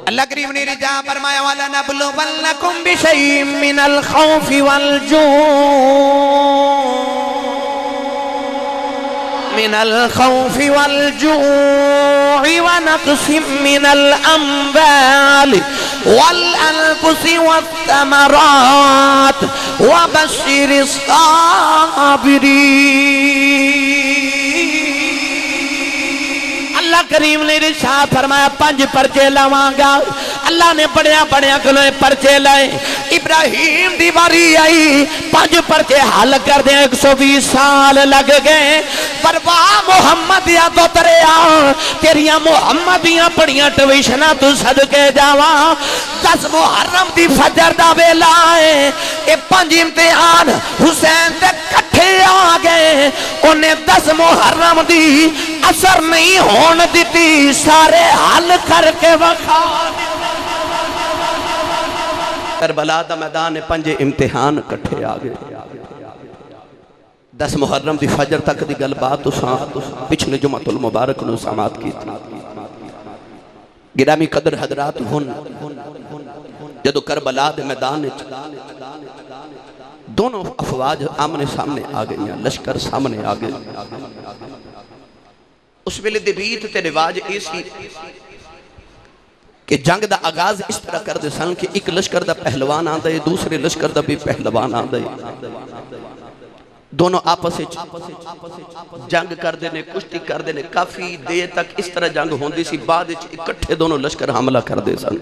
اللہ کریم نے رجا فرمایا وَلَنَبْلُوَنَّكُمْ بِشَيْءٍ مِّنَ الْخَوْفِ وَالْجُوعِ وَنَقْصٍ مِّنَ الْأَمْوَالِ وَالْأَنفُسِ وَالثَّمَرَاتِ وَبَشِّرِ الصَّابِرِينَ۔ اللہ کریم نے ارشاد فرمایا 5 پرچے لاواں گا۔ اللہ نے بڑیا کلوے پرچے لائے، ابراہیم دی باری آئی 5 پرچے حل کر دیں 120 سال لگ گئے۔ پرواہ محمدیہ تو تریا تیریاں محمدیاں پڑیاں ٹویشنہ تو صدقے جاواں 10 محرم دی فجر دا ویلا ہے، اے 5 امتحان حسین دے کٹھے آگئے، انہیں 10 محرم دی اثر نہیں ہون دیتی، سارے حل کر کے وقا کربلا دا میدان 5 امتحان کٹھے آگئے۔ 10 محرم دی فجر تک دی گل بات پچھلے جمعہ المبارک نے سماعت کی تھی۔ گرامی قدر حضرات ہن جدو کربلا دے میدان دونوں افواج آمنے سامنے آگئے ہیں، لشکر سامنے آگئے۔ اس ویلے دی ریت تے رواج ایسی کہ جنگ دا آغاز اس طرح کر دے سن کہ ایک لشکر دا پہلوان آندے دوسرے لشکر دا بھی پہلوان آندے، دونوں آپس جنگ کر دینے کشتی کر دینے، کافی دیر تک اس طرح جنگ ہوندی سی، بعد اکٹھے دونوں لشکر حملہ کر دے سن۔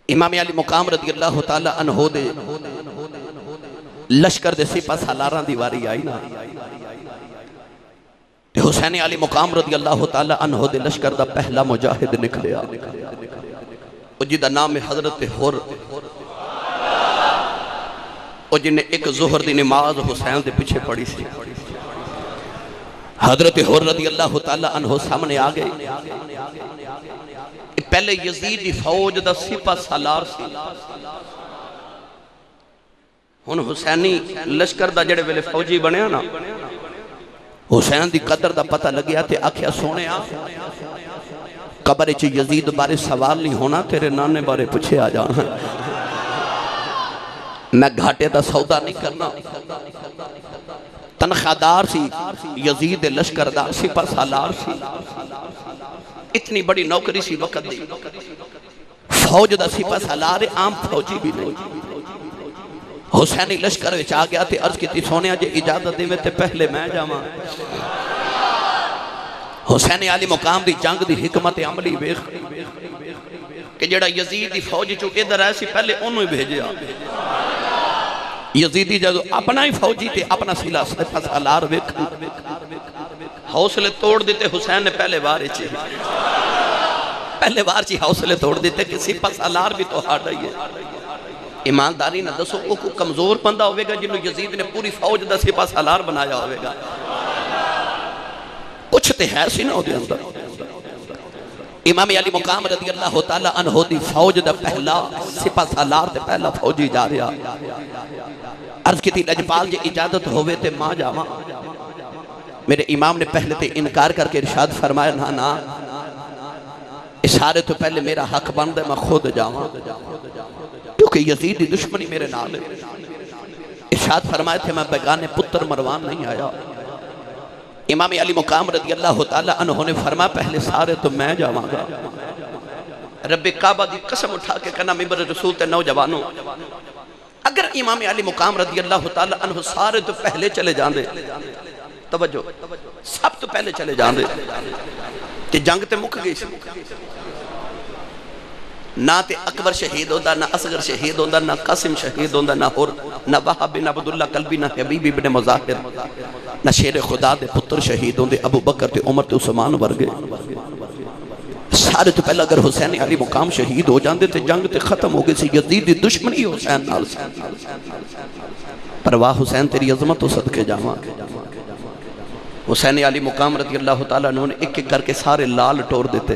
امام علی مقام رضی اللہ تعالی عنہ دے لشکر دے سپہ سالاراں دیواری آئی نا، حسین علی مقام رضی اللہ تعالی عنہ دے لشکر دا پہلا مجاہد نکلیا، جی دا نام حضرت حر، اور جنہیں ایک ظہر دی نماز حسین دے پیچھے پڑی سی۔ حضرت حر رضی اللہ تعالی عنہ سامنے آگئے، پہلے یزید دی فوج دا سپہ سالار سی، ہن حسینی لشکر دا جڑے ویلے فوجی بنیا نا، حسین دی قدر دا پتہ لگیا تے آکھیا سونے آ قبر چ یزید بارے سوال نہیں ہونا، تیرے نانے بارے پوچھے آ جانا، میں گھاٹے دا سودا نہیں کرنا۔ تنخواہدار سی یزید لشکر دا سپہ سالار سی، اتنی بڑی نوکری سی وقت دی، فوج دا سپہ سالار عام فوجی بھی نہیں۔ حسینی لشکر وچ آ گیا تے عرض کیتی سونے جے اجازت دے تے پہلے میں جاواں۔ حسین علی مقام دی جنگ دی حکمت عملی ویکھ کہ جڑا یزید دی فوج چوں ادھر آیا سی پہلے انہوں ہی بھیجیا۔ یزیدی جدو اپنا ہی فوجی تے اپنا سپہ سالار ویکھ حوصلے توڑ دیتے، حسین نے پہلے بار چی حوصلے توڑ دیتے کہ سپہ سالار بھی تو ہارڈ ہی ہے۔ ایمانداری نہ دسو کو کمزور بندہ ہوئے گا جنہوں یزید نے پوری فوج دا سپہ سالار بنایا ہوئے گا، کچھ تے ہے سی نہ ہو دے اندر۔ امام علی مقام رضی اللہ تعالیٰ عنہ دی فوج دا پہلا سپہ سالار تے پہلا فوجی جا رہا، عرض کی تھی لجپال جے اجازت ہوئے تے ماں جاواں۔ میرے امام نے پہلے تے انکار کر کے ارشاد فرمایا نا اشارے تو پہلے میرا حق بند ہے میں خود جاواں، کیونکہ یزید دی دشمنی میرے نال ہے۔ ارشاد فرمائے تھے میں بیگانے پتر مروان نہیں آیا۔ امام علی مقام رضی اللہ تعالیٰ عنہ نے فرمایا پہلے سارے تو میں جاواں گا۔ رب کعبہ دی قسم اٹھا کے کہنا ممبر رسول تے نوجوانوں، اگر امام علی مقام رضی اللہ تعالیٰ عنہ سارے تو پہلے چلے جاندے، توجہ سب تو پہلے چلے جاندے کہ جنگ تے مک گئی سی، نہ تے اکبر شہید ہوندہ، نہ اصغر شہید ہوندہ، نہ قاسم شہید ہوندہ، نہ حر، نہ وہاب بن عبداللہ قلبی، نہ حبیب بن مظاہر، نہ شیر خدا دے پتر شہید ہوندے، ابو بکر تے عمر تے عثمان ورگے۔ سارے تو پہلے اگر حسین علی مقام شہید ہو جاندے تے جنگ تے ختم ہو گئی سی، یزید دی دشمنی حسین نال سی۔ پرواہ حسین تیری عظمت و صدقے جاواں۔ حسین علی مقام رضی اللہ تعالیٰ نے ایک ایک کر کے سارے لال ٹور دیتے،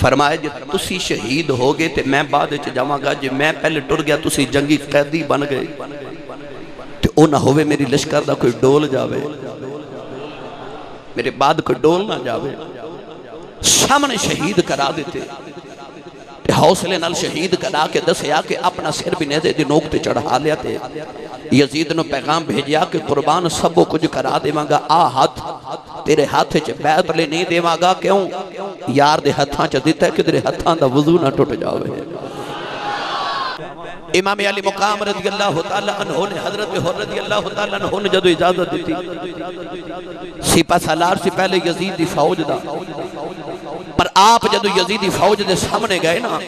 فرمایا جی تسی شہید ہو گئے تے میں بعد وچ جاواں گا، جی میں پہلے ٹر گیا تسی جنگی قیدی بن گئے تے او نہ ہوئے میری لشکر دا کوئی ڈول جاوے، میرے بعد کوئی ڈول نہ جاوے۔ سامنے شہید کرا دیتے، حوصلے نال شہید کرا کے دسیا کہ اپنا سر بھی نیزے دی نوک تے چڑھا لیا تے یزید نو پیغام بھیجیا کہ قربان سبو کچھ کرا دے مانگا، آ ہاتھ تیرے ہاتھ چ بیعت لے نہیں دے مانگا، کیوں؟ یار دے ہتھاں چ دیتا ہے کہ تیرے ہتھاں دا وضو نہ ٹوٹ جاوے۔ امام علی مقام رضی اللہ تعالیٰ عنہ نے حضرت حر رضی اللہ تعالیٰ عنہ نے جدو اجازت دیتی، سپہ سالار سے پہلے یزید دی فوج دا، پر آپ جدو یزیدی فوج دے سامنے گئے نا،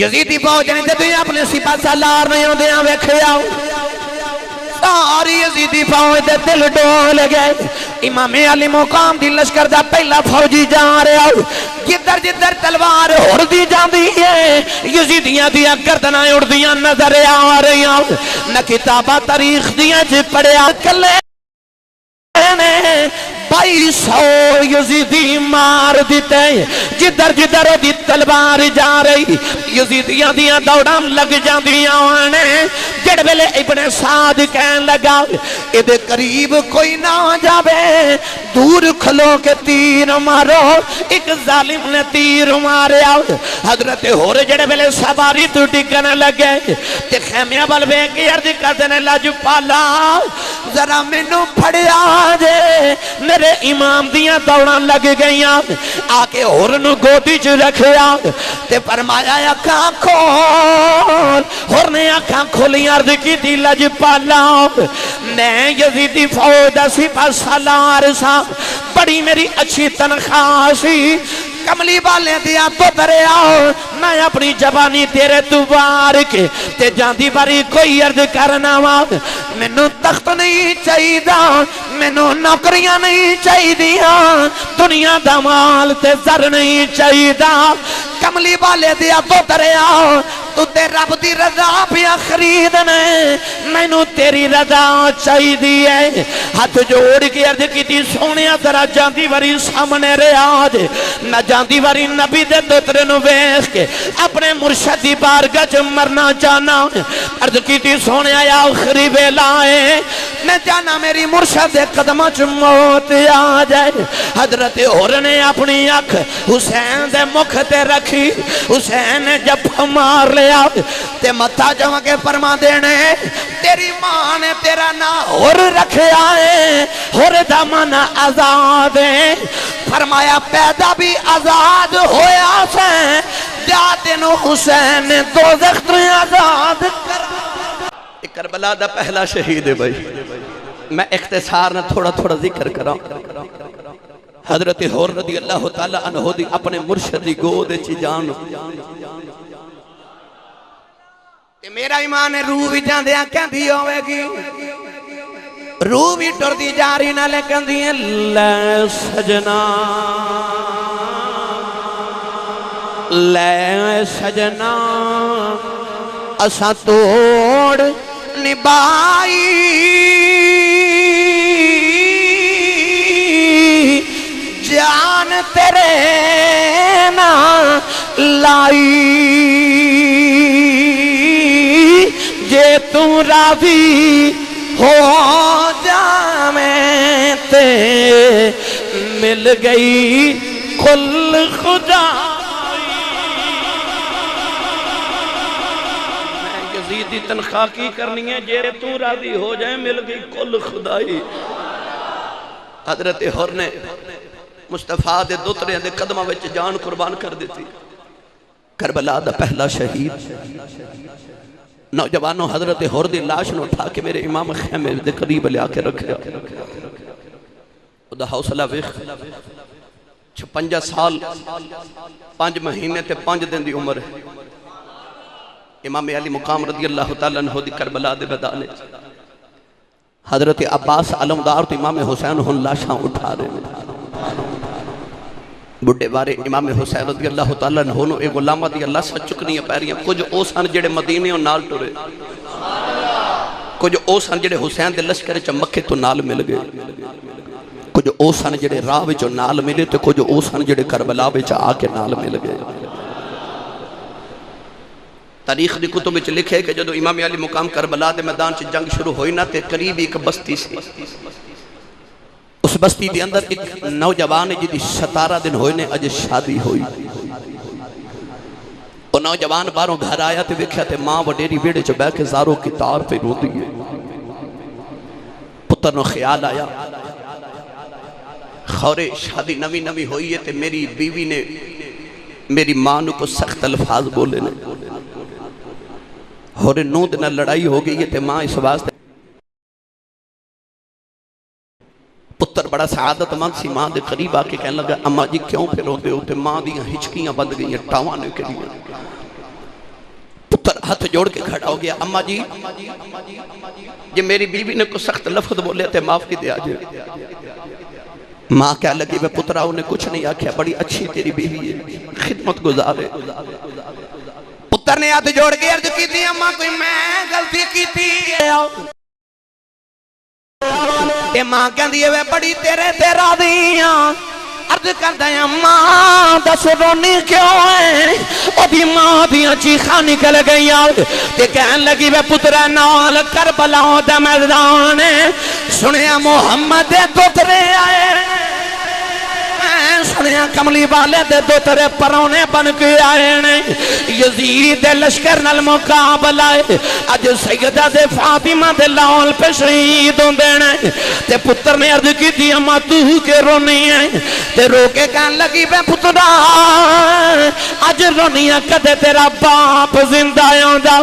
یزیدی فوج نے جدو اپنے سپہ سالار نہیں ہوندے ہیں ویکھے آؤ، ساری یزیدی فوج دے دل ڈول گئے۔ امام علی مقام دی لشکر دا پہلا فوجی جا رہے آؤ، جدر جدر تلوار اڑ دی جاندی ہے، یزیدیاں دیا گردنائیں اڑ دیاں نظر آ رہی آؤ، نہ کتابہ تاریخ دیاں جی پڑھیا کلے 2200 یزیدی مار دیتے، جدر جدر دی تلوار جا رہی، یزیدیاں دیاں دوڑاں لگ جاندیاں آنے، جڑ ویلے ابن سعد کہن لگا ادھے قریب کوئی نہ جاوے، دور کھلو کے تیر مارو، ایک ظالم نے تیر مارے آؤ۔ حضرت ہور جڑ ویلے سواری تو ڈگن لگے تے خیمیاں بل بے کی عرض کردنے لاجو پالا ذرا مینوں پھڑیا جے، میرے امام دیاں دوڑاں لگ گئیاں، آکے ہورنو گودی چ رکھیا تے فرمایا اکھاں کھول، ہور نے اکھاں کھولی عرض کی دی لج پالا میں یزیدی فوج سپہ سالار سا، بڑی میری اچھی تنخواہ سی، کملی والے دیا تو دریا، میں اپنی جبانی تیرے دوار کے تے جاندی باری کوئی عرض کرنا وا، مینوں تخت نہیں چاہی دا، مینوں نوکریاں نہیں چاہی دیا، دنیا دا مال تے زر نہیں چاہی دا، کملی والے دیا تو دریا، تو تے رب دی رضا پیا خریدنے، مینوں تیری رضا چاہی دیئے۔ ہاتھ جوڑ کے عرض کی تھی سونیا ذرا جاندی باری سامنے ریاض، نہ جاندی باری نبی دے دوترے نو ویخ کے اپنے مرشد دی بارگاہ چ مرنا چاہنا، عرض کی تھی سونیا یا آخری ویلائے میں جانا میری مرشد دے قدمہ چ موت آ جائے۔ حضرت ہور نے اپنی اکھ حسین دے مکھ تے رکھی، حسین نے جب مار لیا تے متھا جمع کے فرما دینے تیری ماں نے تیرا نا ہور رکھیا ہے، ہور دا مانا آزاد ہے، فرمایا پیدا بھی آزاد ہویا سے، جاتنو حسین نے دوزخ تو آزاد کر۔ کربلا دا پہلا شہید ہے بھائی، میں اختصار نہ تھوڑا تھوڑا ذکر کرا۔ حضرت حور رضی اللہ تعالیٰ عنہ دی اپنے مرشد دی گود چی جانو، میرا ایمان روح بھی جان دیا کہن دی ہوئے گی، روح بھی ٹر دی جاری نہ لے کہن دی لے سجنا، لے سجنا اسا توڑ نبائی، جان تیرے نا لائی، جے تو راضی ہو جا میں تے مل گئی کل خدا۔ میں یزیدی تنخواہ کی کرنی ہے، جے تو راضی ہو جائے مل گئی کل خدائی۔ حضرت حر نے مصطفیٰ دے دوترے دے قدمہ وچ جان قربان کر دیتی، کربلا دا پہلا شہید۔ نوجوانوں حضرت حر دی لاش نو اٹھا کے میرے امام خیمے دے قریب لے آکے رکھیا، دا حوصلہ ویخ 56 سال 5 مہینے تے 5 دن دی عمر ہے۔ امام علی مقام رضی اللہ تعالیٰ عنہ دی کربلا دے میدان حضرت عباس علمدار تو امام حسین ہن لاشاں اٹھا رہے ہیں، بڑے بارے امام حسین رضی اللہ تعالیٰ عنہ ایک غلامہ دی اللہ سے چکنی پیریاں، کچھ او سن جڑے مدینے اور نال ٹرے، کچھ او سن جڑے حسین دے لشکر چ مکے تو نال مل گئے، کچھ او سن جڑے راہ وچ نال ملے تے کچھ او سن جڑے کربلا وچ آ کے نال مل گئے۔ تاریخ دی کتب وچ لکھے کہ جدو امام علی مقام کربلا دے میدان چ جنگ شروع ہوئی نا تے قریب ایک بستی سی، اس بستی دے اندر ایک نوجوان ہے جدی 17 دن ہوئے نے اج شادی ہوئی. وہ نوجوان باروں گھر آیا تے ویکھیا تے ماں وڈیری ویڑے چ بیٹھ کے زارو کی تار پہ روندی ہے. پتر نو خیال آیا خورے شادی نوی نوی ہوئی ہے تے میری بیوی نے میری ماں نو کو سخت الفاظ بولے نے اور نوند نہ لڑائی ہو گئی ہے تے ماں اس واسطے. پتر بڑا سعادت مند سی ماں دے قریب آ کے کہنے لگا اماں جی کیوں پھر روندے ہو تے ماں دیاں ہچکیاں بند گئیں ٹاواں نکلیاں. پتر ہاتھ جوڑ کے کھڑا ہو گیا اماں جی یہ میری بیوی نے کو سخت لفظ بولے تے معافی دے آجے. ماں کہہ لگی میں پترا انہیں کچھ نہیں آکھیا بڑی اچھی تیری بیوی ہے خدمت گزارے. پتر نے ہاتھ جوڑ کے عرض کی تھی اماں کوئی میں غلطی کی تھی کہ ماں کہہ دیئے وے بڑی تیرے تیرا دیاں. عرض کر دیں اماں دس رونی کیوں ہے او دی ماں دیاں چیخاں نکل گئی تے کہن لگی وے پترہ نال کربلا دا میدان سنیا محمد دے دوترے آئے سنیا کملی والے دے دوترے پرونے بن کے آئے نے یزید دے لشکر نال مقابلہ اج سیدہ دے فاطمہ دے لال پہ شہید ہوں دینے تے پتر نے عرض کی تھی اماں تو کے رونی ہے تے رو کے کہن لگی بے پترہ اج رونی ہے کدے تیرا باپ زندہ ہوندا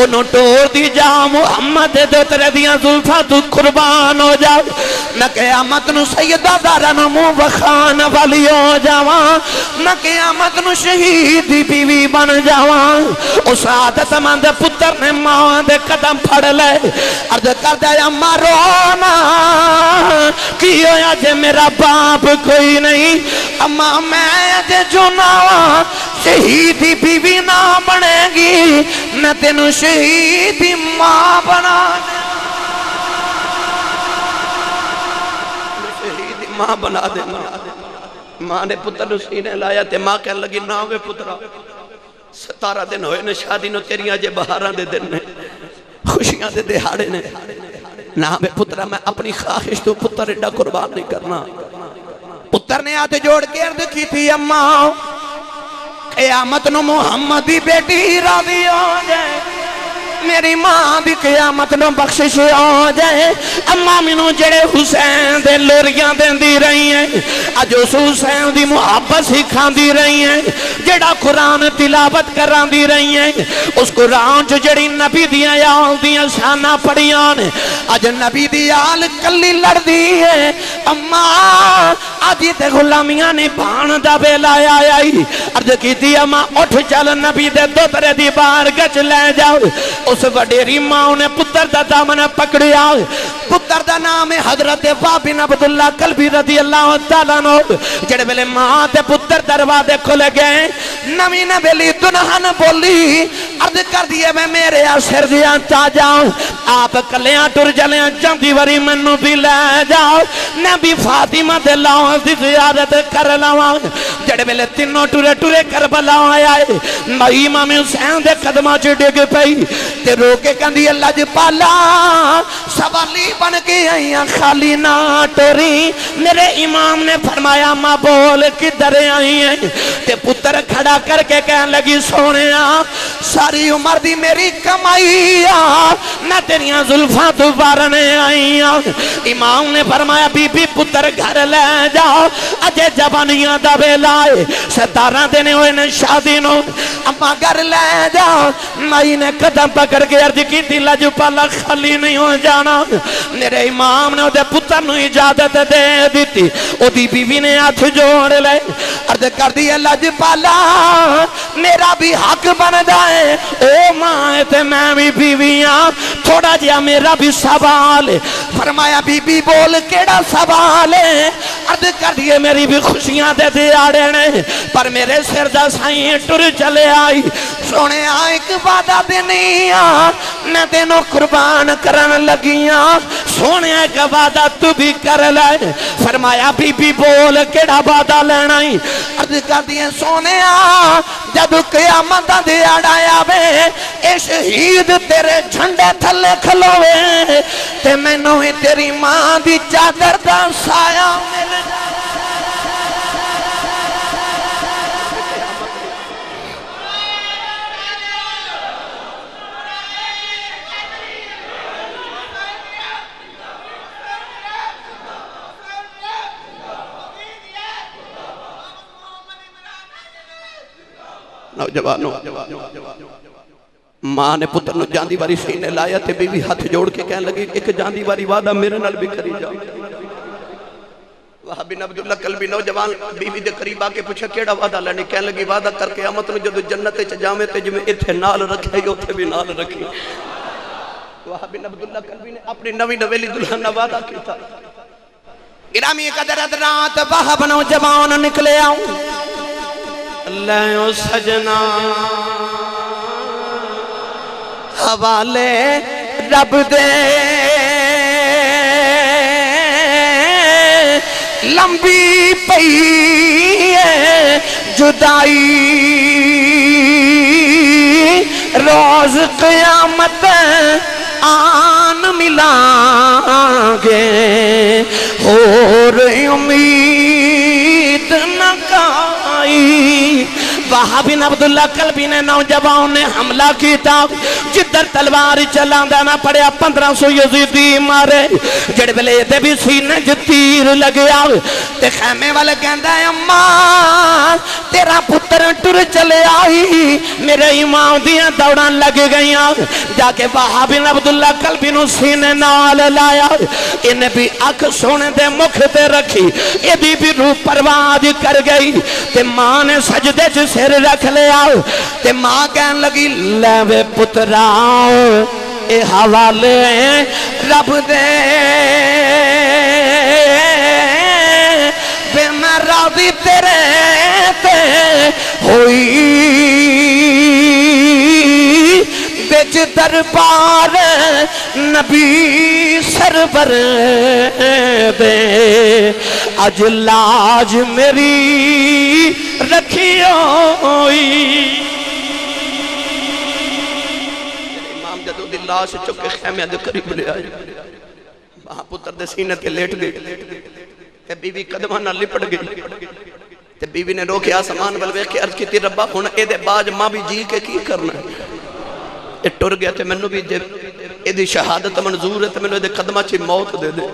انہوں ٹور دی جا محمد دے دوترے دیاں زلفہ تو قربان ہو جا میں قیامت نو سیدہ دارا نمو وخان والی ہو جاواں میں قیامت نو شہید دی بیوی بن جاواں. اس سعادت مند پتر نے ماں دے قدم پھڑ لے عرض کر دے اماں رونا کی ہویا جے میرا باپ کوئی نہیں اماں میں جے جناواں شہید دی بیوی نہ بنے گی میں تینوں شہید دی ماں بنا شہید دی ماں بنا دے. ماں نے پتر نو سینے لایا تے ماں کہنے لگی نہ ہوئے پترہ 17 دن ہوئے نے شادی نو تیریاں جے بہاراں دے دن نے خوشیاں دے دہاڑے نے نہ ہوئے پترہ میں اپنی خواہش تو پتر ایڈا قربان نہیں کرنا. پتر نے ہاتھ جوڑ کے عرض کی تھی اماں قیامت نو محمد دی بیٹی راضی ہو جائے میری ماں دی قیامت نو بخشش ہو جائے. اماں مینوں جڑے حسین دے لوریاں دیندی رہی ہیں اج اس حسین دی محبت سکھاندی رہی ہیں جڑا قرآن تلاوت کراندی رہی ہیں اس قرآن جو جڑی نبی دیاں آل دیاں شانہ پڑیاں نے اج نبی دی آل کلی لڑ دی ہے. اماں آجی تے غلامیاں نے بان دا بیلا آئی عرض کی دی اماں اٹھ چل نبی دے دوترے دی بار گچ لے جاؤ. اس وڈیری ماں نے پتر دا دامن پکڑیا پتر دا نام ہے حضرت وہب بن عبداللہ کلبی رضی اللہ تعالیٰ عنہ. جڑے ویلے ماں تے پتر دروازے کھل گئے نمی نے ویلی دنہن بولی عرض کر دیے میں میرے سر دیاں تا جاؤں آپ کلیاں ٹر جلیاں جاندی وری منو بھی لے جاؤ نبی فاطمہ دے لاؤں دی زیارت کر لاؤں. جڑے ویلے تینوں ٹورے ٹورے کربلا آئے مائی امام حسین دے قدمہ چ ڈگ پئی تے رو کے کہندی اللہ جی پالا سوالی بن کے آئیاں خالی نہ ٹوری. میرے امام نے فرمایا ماں بول کدھر آئی ہیں تے پتر کھڑا کر کے کہنے لگی سونے ساری عمر دی میری کمائی میں تیریاں زلفاں تو بارنے آئی. امام نے فرمایا بی بی پتر گھر لے جاؤ اجے جبانیاں دا بیلائے 17 دن ہوئے نے شادی نو اما گھر لے جاؤ. مائی نے قدم پکڑ کے عرض کی تھی لج پالا خالی نہیں ہو جانا. میرے امام نے او دے پتر نو اجازت دے دیتی او دی بیوی نے ہاتھ جوڑ لے عرض کر دی لج پالا میرا بھی حق بن جائے او ماں تے میں بھی بیویاں تھوڑا جیا میرا بھی سوال. فرمایا بی بی بول کیڑا سوال ہے. عرض کر دیے میری بھی خوشیاں دے دیاڑے نے پر میرے سر دا سائیں ٹر چلے آئی سونے ایک وعدہ دینی میں تینوں قربان کرن لگیاں سونے ایک وعدہ تو بھی کر لے. فرمایا بی بی بول کیڑا وعدہ لینا ہی. عرض کر دیے سونے جدو قیامت دا دیاڑا آوے اے شہید تیرے جھنڈے تھلے کھلوے تے مینوں ہی تیری ماں دی چادر دا سایہ مل جائے نوجوانوں ماں نے پتر نو جاندی باری سینے لایا تے بی بی ہاتھ جوڑ کے کہنے لگی ایک جاندی باری وعدہ میرے نال بھی کری جاؤ وہاں بن عبداللہ قلبی نوجوان بی بی دے قریب آکے پوچھا کیڑا وعدہ لینی کہنے لگی وعدہ کر کے قیامت نو جدو جنت جامے تے جمیں اتھے نال رکھے ہی اتھے بھی نال رکھی وہاں بن عبداللہ قلبی نے اپنی نوی نویلی دلہن وعدہ کی تھا گرامی قدر ادرات وہاں بن نوجوان نکلے آؤں لے سجنا حوالے رب دے لمبی پئی جدائی روز قیامت آن ملائیں گے اور امید نہ کائی وہاں بن عبداللہ قلبی نے نوجوان نے حملہ کیتا جدر تلوار چلان دینا پڑیا 1500 یزیدی مارے جڑ بلے دے بھی سینے جو تیر لگیا تے خیمے والے کہندہ ہے اماں تیرا پتر ٹر چلے آئی میرے امام دیاں دوڑان لگ گئیاں جا کے وہاں بن عبداللہ قلبی نو سینے نال لایا انہیں بھی اکھ سونے دے مکھ تے رکھی یہ بھی روح پرواز کر گئی تے ماں نے سجدے سے سر رکھ لے آؤ تے ماں کہن لگی لیوے پتراؤ اے حوالے رب دے بے میں راضی تیرے تے ہوئی بچ دربار نبی سرور دے اج لاج میری رکھی ہوئی امام جدو دی لاش چکے خیمے دے قریب لے آئے وہاں پتر دے سینے تے لیٹ گئے تے بیوی قدمانہ لپٹ گئی تے بیوی نے روکے آسمان بلوے کے عرض کی تی ربا ہونا اے دے باج ماں بھی جی کے کی کرنا ہے اے ٹر گیا تے منو بھی اے دی شہادت منظور ہے تے منو اے دے قدمہ چی موت دے دے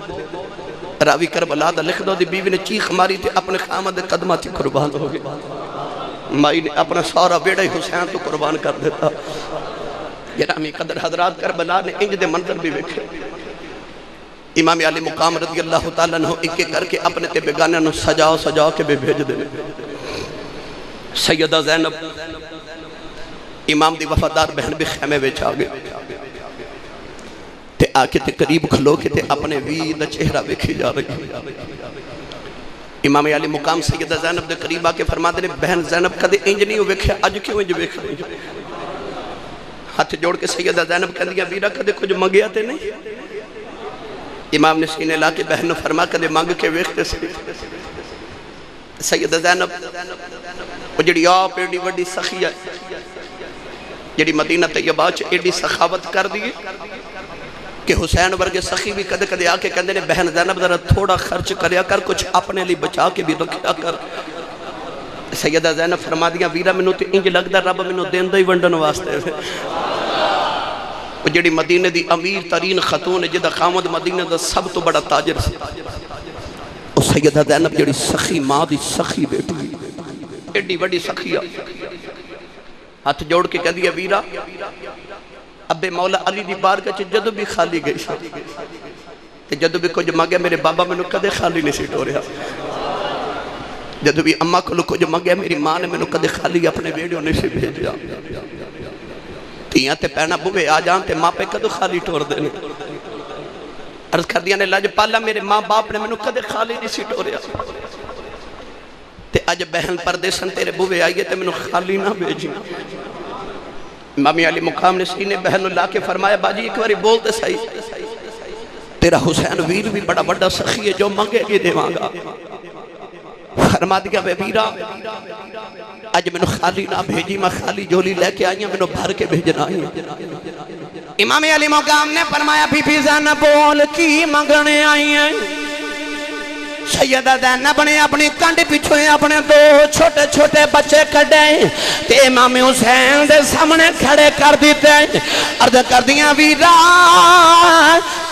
راوی کربلا دا لکھ دو دی بیوی نے چیخ ماری تے اپنے خامد دے قدمہ چی قربان ہو گیا مائی نے اپنا سارا بیڑا حسین تو قربان کر دیتا گرامی قدر حضرات کربلا نے انج دے منظر بھی وکھے امام علی مقام رضی اللہ تعالیٰ عنہ ایک کر کے اپنے تے بیگانے نو سجاؤ کے بے بھیج دے سیدہ زینب امام دی وفادار بہن بھی خیمے ویچ آگے تے آکے تے قریب کھلو کے تے اپنے وید چہرہ ویکھی جا رہی امام علی مقام سیدہ زینب دے قریب آکے فرما دے بہن زینب کدے انج نہیں ویکھے اج کیوں انج ویکھ رہی ہاتھ جوڑ کے سیدہ زینب کہہ دیا ویرہ کدے کچھ مگیا تے نہیں امام نے سینے لا کے بہن فرما کدے مانگ کے ویکھتے سے سیدہ زینب وہ جڑی آپ ایڈی وڈی سخی ہے جڑی مدینہ طیبہ چ ایڈی سخاوت کر دیئے کہ حسین ورگے سخی بھی کدے کدے آکے کہندے نے بہن زینب ذرا تھوڑا خرچ کریا کر کچھ اپنے لیے بچا کے بھی رکھیا کر سیدہ زینب فرما دیا ویرہ منو تے انج لگدا رب منو دین دائی ونڈن واسطے وہ جڑی مدینہ دی امیر ترین خاتون جدہ خامد مدینہ دا سب تو بڑا تاجر سے وہ سیدہ زینب جڑی سخی ماں دی سخی بیٹی ایڈی بڑی سخی ہاتھ جوڑ کے کہہ دیا ویرہ ابے مولا علی دی بارگاہ جدو بھی خالی گئی جدو بھی کچھ مانگیا میرے بابا میں نے کدے خالی نہیں سیٹ ہو رہا جدو بھی اممہ کو کچھ مانگیا میری ماں نے میں نے کدے خالی اپنے ویڈیو نہیں سے بھیجیا تیاں تے پہنا بوے آ جان تے ماں پہ کدو خالی ٹور دینے عرض کر دیا نے لاج پالا میرے ماں باپ نے میں نے کدے خالی نہیں سیٹ ہو رہا تے آج بہن پردیسن تیرے بوے آئیے تے میں نے خالی نہ بھیجی امام علی مقام نے سینے بہن اللہ کے فرمایا باجی ایک باری بولتے صحیح تیرا حسین ویر بھی بڑا بڑا سخی ہے جو مانگے گی دے مانگا فرما دیا بے ویرہ اج میں خالی نہ بھیجی، میں خالی جولی لے کے آئی ہوں، میں بھر کے بھیجنا آئی ہوں۔ امام علی مقام نے فرمایا بی بی زینب بول کی منگنے آئی ہیں؟ سیدہ زینب نے اپنی کنڈ پیچھے اپنے دو چھوٹے چھوٹے بچے کڈے تے امام حسین دے سامنے کھڑے کر دیتے، عرض کر دیاں ویرا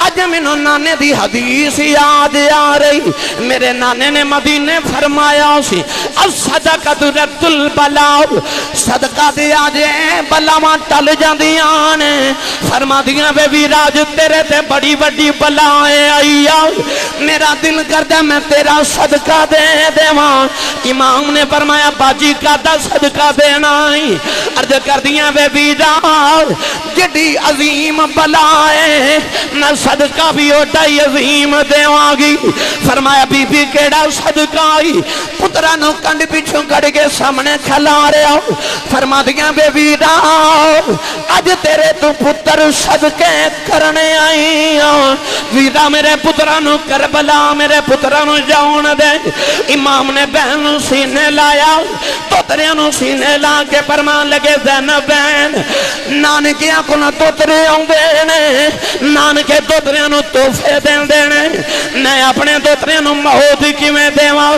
اج مینوں نانے دی حدیث یاد آ رہی، میرے نانے نے مدینے فرمایا سی الصدقۃ رد البلاء، صدقہ دیا جے بلاواں ٹل جاندیاں نے۔ فرما دیاں بے ویرا اج تیرے تے بڑی بڑی بلائیں آئی آ، میرا دل کردا میں تیرا صدقہ دے دیواں۔ امام نے فرمایا باجی کا دا صدقہ دینا ہی، عرض کر دیاں بے ویرا جڑی عظیم بلائیں میں صدقہ بھی اوٹا ہی عظیم دیواں گی۔ فرمایا بی بی کیڑا صدقہ ہی؟ پترہ نو کنڈ پیچھوں کڑ کے سامنے کھلا رہے ہو۔ فرما دیاں بے ویرا اج تیرے تو پتر صدقے کرنے آئی ہوں، ویرا میرے پترہ نو کربلا میرے پترہ نو جاؤن دے۔ امام نے بہن نو سینے لایا، توتریاں نو سینے لا کے فرمان لگے زینب بہن نانکیاں کو نہ توترے آؤں دینے، نانکے توتریاں نو توفے دین دینے، میں اپنے توتریاں نو مہود کی میں دیواں۔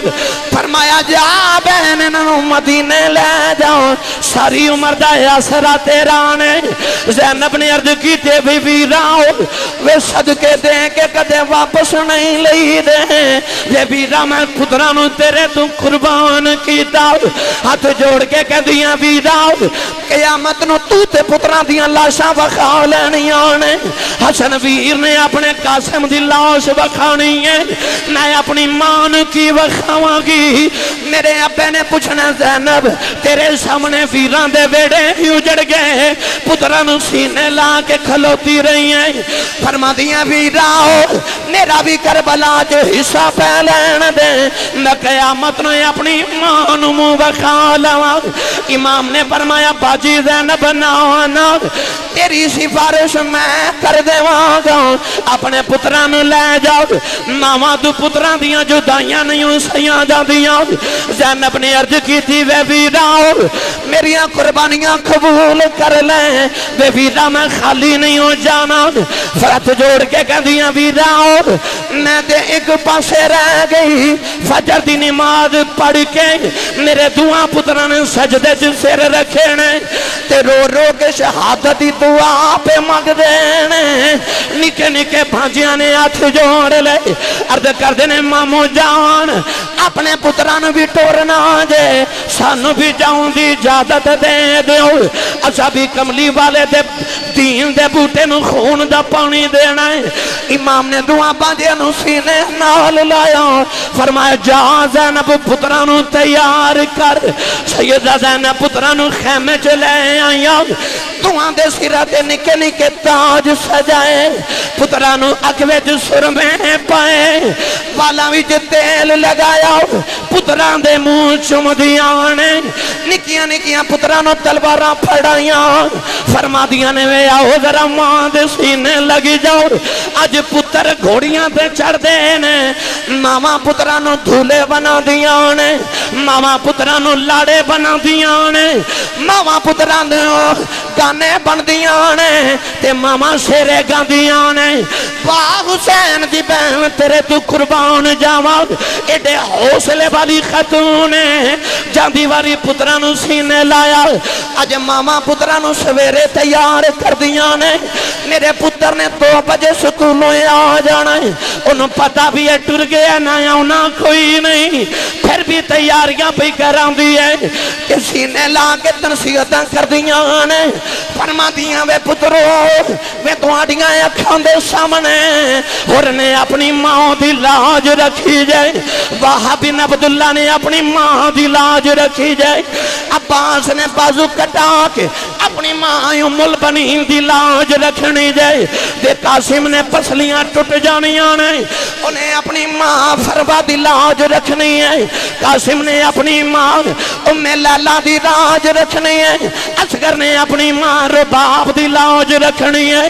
فرمایا جا بہن نو مدینے لے جاؤ، ساری عمر دا آسرا تیرا نے۔ زینب نے عرض کی تے بھی ویراؤ وہ صدقے دے کے کدے واپس نہیں لئی دے، یہ ویرا میں پترانو تیرے تو قربان کیتا۔ ہاتھ جوڑ کے کہہ دیاں ویراؤ قیامت نو تو تے پتران دیاں لاشاں وکھا لینی آنے، حسن ویر نے اپنے قاسم دی لاش وکھانی ہے، میں اپنی مان کی وکھاواں گی۔ میرے ابے نے پوچھنا زینب تیرے سامنے ویران دے ویڑے اجڑ گئے، پتران سینے لا کے کھلوتی رہی ہیں۔ فرما دیاں ویراؤ میرا بھی کربلا جو حصہ پہلین دے، میں قیامت نے اپنی مان مو وکھا لواں۔ امام نے فرمایا باجی زینب نانا تیری سفارش میں کر دیواں گا، اپنے پتران لے جاؤ، ماما تو پتران دیاں جدائیاں نہیں سیاں جا دیاں۔ زینب نے عرض کی تھی وے ویراؤ میریاں قربانیاں قبول کر لیں، وے ویرا میں خالی نہیں ہو جانا۔ فرات جوڑ کے کہہ دیاں ویراؤ میں دے ایک پاسے رہ گئی، فجر دی نماز پڑھ کے میرے دعا پتران سجدے جو سر رکھے نے تے رو رو کے شہادت دی دعا پہ مانگ دینے، نکے نکے بھانجیاں نے ہاتھ جوڑ لے، عرض کر دینے مامو جان اپنے پتران بھی ٹورنا جے، سانو بھی جاؤں دی اجازت دے دیو، اچھا بھی کملی والے دے دین دے بوٹے نو خون دا پانی دینا ہے۔ امام نے دعا باندھے نو سینے نال لایا، فرمایا جا زینب پترانو تیار کر۔ سیدہ زینب پترانو خیمے چلے آیا، دعا دے سرہ نکے نکے تاج سجائے، پترانو اکوے جو سرمے پائے، والا وچ تیل لگایا، پتران دے منہ چم دیانے، نکیاں نکیاں پترانو تلواراں پھڑائیاں، فرما دیاں نے وے آؤ ذرا ماں دے سینے لگی جاؤ، اج پتر گھوڑیاں تے چڑھ دینے، ماما پترانو دھولے بنا دیانے، ماما پترانو لاڑے بنا دیانے، ماما پترانو گانے بن دیانے، تے ماما شیرے گا دیانے۔ واہ حسین دی بہن تیرے تو قربان جاواں، ایڈے حوصلے والی خاتون جاندی واری پترانو سینے لایا، اج ماما پترانو سویرے تیار کر دیاں نے، میرے پتر نے 2 بجے سکولوں آ جانا ہے، انہوں پتا بھی ہے ٹر گیا نایا انہاں کوئی نہیں، پھر بھی تیاریاں پہ کران دی ہے کہ سینے لا کے تنصیحتاں کر دیاں نے۔ فرما دیاں وے پترو وے تواڈیاں اکھاں دے سامنے اور نے اپنی ماں دی لاج رکھی جائے، وہاب بن عبداللہ نے اپنی ماں دی لاج رکھی جائے، عباس نے بازو کٹا کے اپنی ماں ام البنین دی لاج رکھنی رکھنی جائے دے قاسم نے پسلیاں ٹوٹ جانیاں نے انہیں اپنی ماں فروا دی لاج رکھنی ہے قاسم نے اپنی ماں ام لالا دی لاج رکھنی ہے اصغر نے اپنی ماں رباب دی لاج رکھنی ہے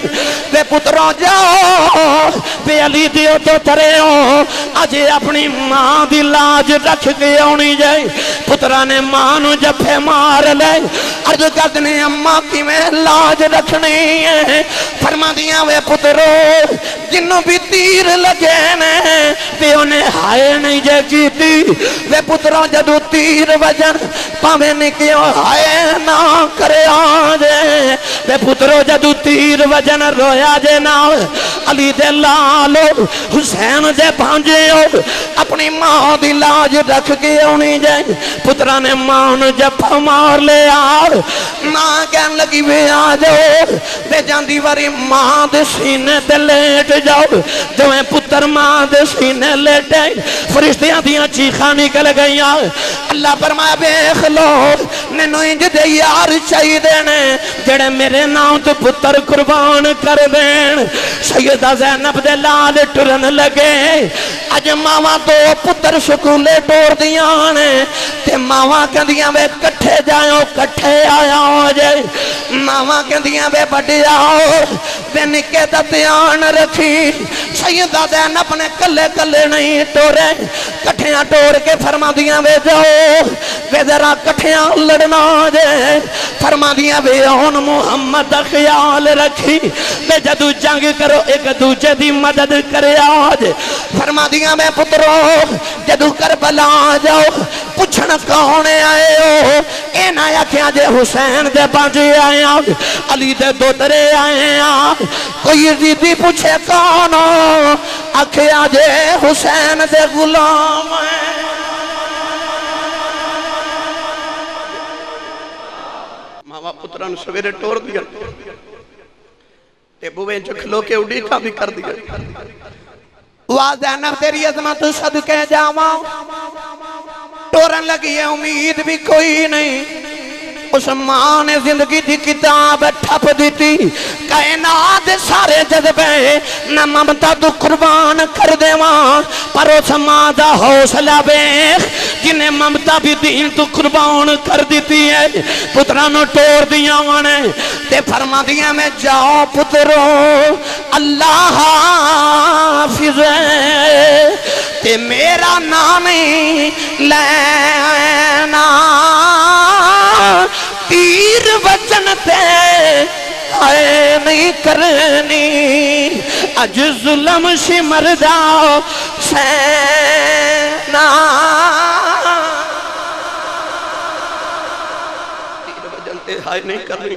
دے پتروں جاؤ بے علی دیو تو ترے ہو آجے اپنی ماں دی لاج رکھ کے ہونی جائے پترہ نے ماں نو جفے مار لے عرض کردنے اماں کی میں لاج رکھنی ہے فرما دیا وے پترو جنوں بھی تیر لگے نے بے انہیں ہائے نہیں جے کی تھی وے پتروں جدو تیر وجن پاوے نکیوں ہائے نہ کرے آجے وے پتروں جدو تیر وجن رویا جے نا علی دے لالو حسین دے بھانجے ہو اپنی ماں دی لاج رکھ کے ہونی جائے پترہ نے ماں نو جفا مار لے آر ماں کہن لگی وے آجو بے جاندی واری ماں دے سینے تے لیٹ جاؤ دویں پتر ماں دے سینے لیٹے فرشتیاں دیاں چیخاں نکل گئیاں اللہ فرمایا بیخ لو نینو انج دے یار چاہی دینے جڑے میرے نام تو پتر قربان کر دین سیدہ زینب دے لال ٹرن لگے اج ماما دو پتر سکولے ٹور دیاں نے تے ماما کہندیاں وے کٹھے جائیں کٹھے آیا جائے ماما کہندیاں وے بڑی آؤ بے نکے دا دیان رکھی سیدہ زینب نے کلے کلے نہیں ٹورے کٹھیاں ٹور کے فرما دیاں وے جاؤ وے ذرا کٹھیاں لڑنا جائے فرما دیاں وے اون محمد خیال رکھی وے جدو جنگ کرو ایک دوجہ دی مدد کرے آج فرما دیاں وے پترو جدو کربلا جاؤ پوچھنا کونے آئے ہو اے نایا کیا جے حسین دے پانچے آئے آج علی دے دوترے آئے آج کوئی یزیدی پوچھے کون ہو اکھیا جے حسین دے غلام ہیں ماما پتران سویرے ٹور دیا تے بویں چکھلو کے اڑی کا بھی کر دیا زینب تیری عظمت صدقے جاواں ٹورن لگی ہے امید بھی کوئی نہیں اس ماں نے زندگی دی کتاب ٹھپ دیتی کائنات سارے جذبے نہ ممتا تو قربان کر دے ماں پر اس ماں دا حوصلہ بیخ جنہیں ممتا بھی دین تو قربان کر دیتی ہے پترانو ٹور دیا وانے تے فرما دیا میں جاؤ پترو اللہ حافظ تے میرا نامی لینا تیر وچن تے آئے نہیں کرنی اج ظلم شمر جاؤ سینا تیر وچن تے آئے نہیں کرنی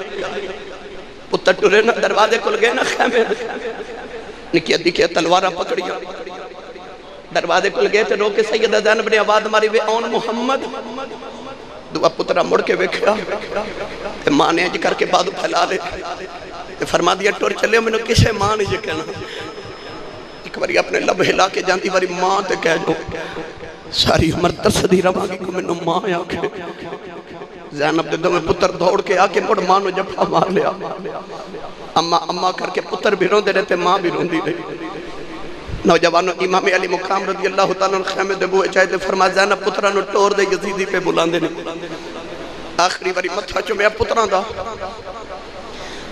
پتر ٹورے نہ دروازے کھل گئے نہ خیمے نکیا دکھیا تلوارہ پکڑیا دروازے کھل گئے تے روکے سیدہ زینب نے آواز ماری وے اون محمد دعا پترہ مڑ کے ویکھیا تے ماں نے اج کر کے بعد پھیلا لے تے فرما دیا ٹور چلے میں نے کسے ماں نہیں یہ کہنا ایک باری اپنے لب ہلا کے جانتی باری ماں تے کہہ جو ساری عمر ترسدی روانگی کو میں نے ماں آکھے زینب دے دو میں پتر دوڑ کے آکے مڑ ماں نے جفا مار لیا اماں کر کے پتر بھی رون دے رہتے ماں بھی رون دی رہی نوجوانوں امام علی مقام رضی اللہ تعالیٰ عنہ خیمے دے بوئے چاہتے فرما زینب پترانو ٹور دے یزیدی پہ بلاندے نے آخری باری متھا چمیا پتران دا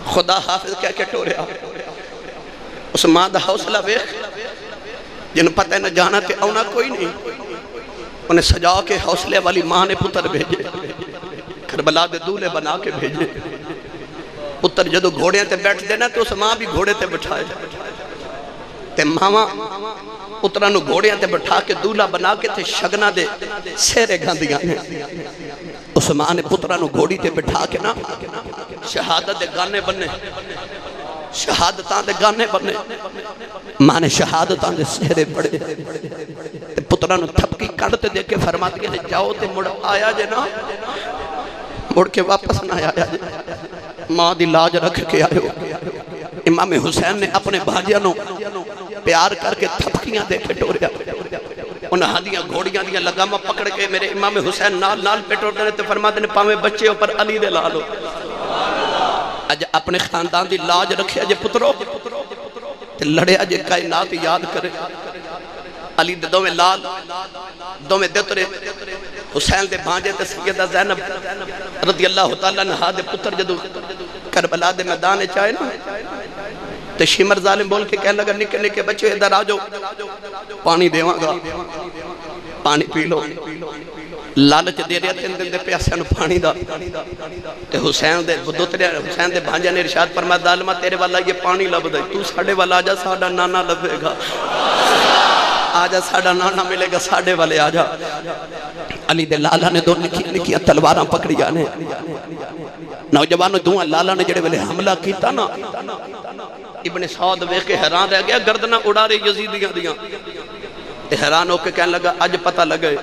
خدا حافظ کہہ کے ٹوریا اس ماں دا حوصلہ ویخ جن پتہ نہ جانا تے اونا کوئی نہیں انہیں سجا کے حوصلے والی ماں نے پتر بھیجے کربلا دے دولے بنا کے بھیجے پتر جدو گھوڑے تے بیٹھ دینا تو اس ماں بھی گھوڑے تے بٹھائے تے ماما پترانو گھوڑیاں تے بٹھا کے دولہ بنا کے تے شگنا دے سیرے گاندیاں نے اس ماں نے پترانو گھوڑی تے بٹھا کے نا شہادت دے گانے بننے شہادتاں دے گانے بننے ماں نے شہادتاں دے سیرے پڑے تے پترانو تھپکی کڑتے دے کے فرماتی ہے جاؤ تے مڑ آیا جے نا مڑ کے واپس نہ آیا جے ماں دی لاج رکھ کے آئے ہو امام حسین نے اپنے بھاجیانوں پیار کر کے تھپکیاں دے کے ٹوریا انہاں دیاں گھوڑیاں دیاں لگامہ پکڑ کے میرے امام حسین نال نال پہ ٹور دینے تے فرما دینے پاویں بچے ہو پر علی دے لالو اج اپنے خاندان دی لاج رکھے اجے پترو تے لڑے اجے کائنات یاد کرے علی دے دوویں لال دوویں دترے حسین دے بھانجے تے سیدہ زینب رضی اللہ تعالیٰ عنہا دے پتر جدو کربلا دے میدان چاہے نا تے شمر ظالم بول کے کہنے لگا نکے نکے بچے ادھر آجو پانی دیواں گا پانی پی لو لالچ دے رہے تین دن دے پیاسے نو پانی دا تے حسین دے حسین دے بھانجے نے ارشاد فرمایا ظالمہ تیرے والا یہ پانی لب دے تو ساڑھے والا آجا ساڑھا نانا لبے گا آجا ساڑھا نانا ملے گا ساڑھے والے آجا علی دے لالا نے دو نکیاں تلواراں پکڑی آنے نوجوانوں دعا لالا نے جڑے والے حملہ کیتا نا ابن سعود وے کے حیران رہ گیا گردنہ اڑا رہے یزیدیاں دیاں حیران ہو کے کہنے لگا آج پتہ لگے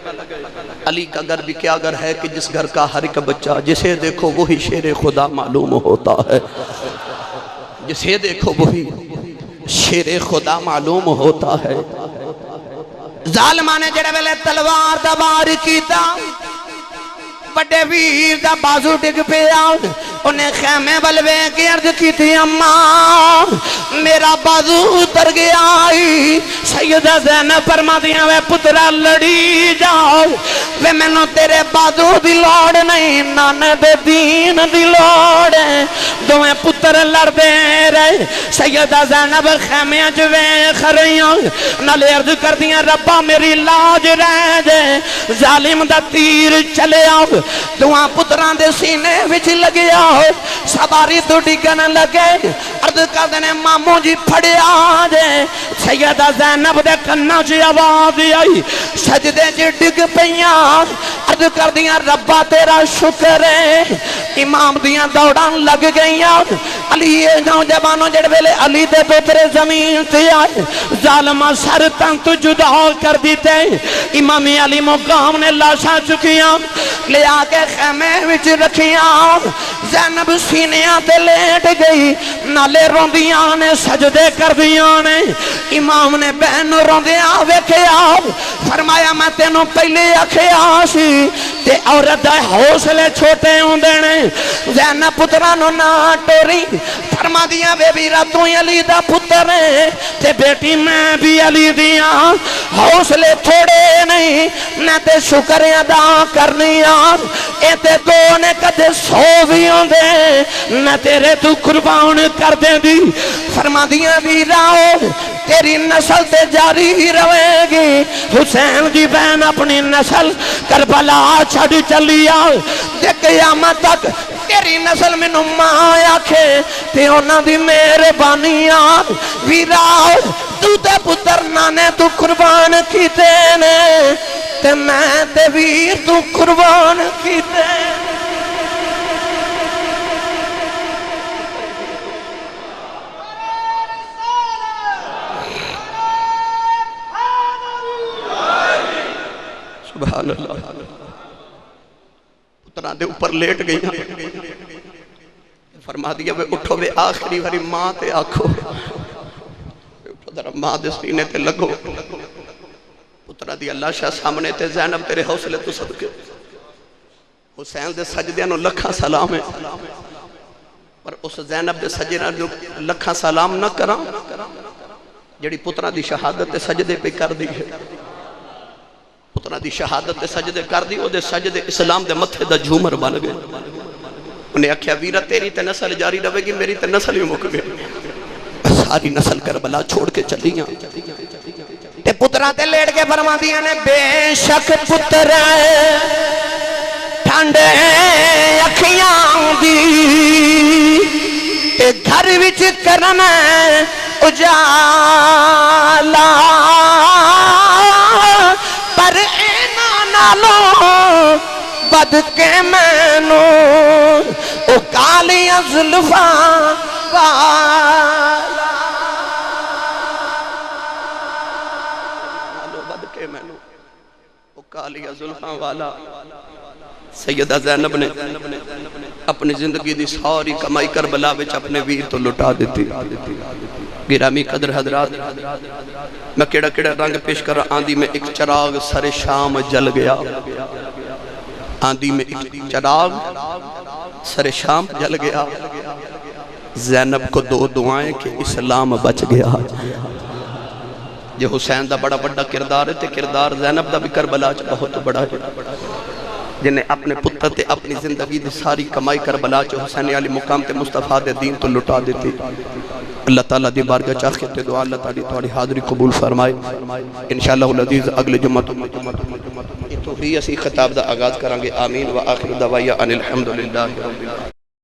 علی کا گھر بھی کیا گھر ہے کہ جس گھر کا ہر ایک بچہ جسے دیکھو وہی شیر خدا معلوم ہوتا ہے جسے دیکھو وہی شیر خدا معلوم ہوتا ہے ظالمہ نے جڑے ویلے تلوار دا وار کیتا بڑے ویر دا بازو ڈگ پیا انہیں خیمے بلوے کی عرض کی تھی اماں میرا بازو اتر گیا سیدہ زینب فرما دیا وے پترہ لڑی جاؤ وے میں نو تیرے بازو دی لوڑ نہیں نانے دے دین دی لوڑ دویں پتر لڑ دے رہے سیدہ زینب خیمے جوے خریاں نالے عرض کر دیا ربا میری لاج رہ دے ظالم دا تیر چلے آؤ دعا پتران دے سینے وچ لگے آؤ سواری تو ڈگن لگے عرض کر دینے ماموں جی پھڑے آجے سیدہ زینب دے کنہ جی آواز آئی سجدے جی ڈگ پیاں عرض کر دیا ربا تیرا شکر ہے امام دیاں دوڑان لگ گئیاں علی نوجوانوں جڑ ویلے علی دے پترے زمین تے آئے ظالمہ سر تن تو جدا کر دیتے امام علی مقام نے لاشا چکیاں لے آکے خیمے وچ رکھیاں زینب سینیاں تے لیٹ گئی نالے روندیاں نے سجدے کر دیاں نے امام نے بہن روندیاں ویکھیا فرمایا میں تینوں پہلے آکھیا سی تے عورت دے حوصلے چھوٹے ہوندے نے زینب پترانو نہ ٹوری فرما دیا بے بیرہ تو علی دا پتر ہے تے بیٹی میں بھی علی دیا حوصلے تھوڑے نہیں میں تے شکر ادا کرنی آن اے تے دو نے کدے سو بھی ہوندے میں تیرے تو قربان کر دیں دی فرما دیا بیراؤ تیری نسل تے جاری روے گی حسین دی بہن اپنی نسل کربلا چھڑ چلی آؤ دے قیامت تک تیری نسل میں نماں آکھے تے اونا دی میرے بانیاں ویراؤ تو تے پتر نانے تو قربان کیتے نے تے میں تے ویر تو قربان کیتے سبحان اللہ پتران دے اوپر لیٹ گئی فرما دیا وے اٹھو وے آخری وری ماں تے آکھو پترہ ماں دے سینے تے لگو پترہ دی اللہ شاہ سامنے تے زینب تیرے حوصلے تو صدقے حسین دے سجدے انو لکھاں سلام ہے پر اس زینب دے سجدے انو لکھاں سلام نہ کرا جڑی پترہ دی شہادت تے سجدے پہ کر دی ہے پترہ دی شہادت دے سجدے کر دی او دے سجدے اسلام دے متھے دا جھومر بن گئے انہیں اکھیا ویرہ تیری تے نسل جاری رہے گی میری تے نسل ہی مک گئے ساری نسل کربلا چھوڑ کے چلیاں تے پترہ تے لیٹ کے فرما دیا نے بے شک پتر ٹھنڈے اکھیاں دی تے گھر وچ کرنا اجالا پر اینا نالو بد کے مینو او کالی زلفاں والا نالو بد کے مینو او کالی زلفاں والا سیدہ زینب نے اپنی زندگی دی ساری کمائی کربلا وچ اپنے ویر تو لٹا دیتی گرامی قدر حضرات میں کیڑا کیڑا رنگ پیش کر رہا آندھی میں ایک چراغ سر شام جل گیا آندھی میں ایک چراغ سر شام جل گیا زینب کو 2 دعائیں کہ اسلام بچ گیا. جو حسین دا بڑا بڑا کردار ہے تے کردار زینب دا بھی کربلا چ بہت بڑا ہے، جنہیں اپنے پتر تے اپنی زندگی دی ساری کمائی کربلا چ حسین علی مقام تے مصطفیٰ دے دین تو لٹا دیتی. اللہ تعالیٰ دی بارگاہ چاہ کے دعا اللہ تعالیٰ تھوڑی حاضری قبول فرمائے. انشاءاللہ العزیز اگلے جمعہ تو ہی اسی خطاب دا آغاز کریں گے. آمین و آخر دعوایا ان الحمدللہ رب العالمین.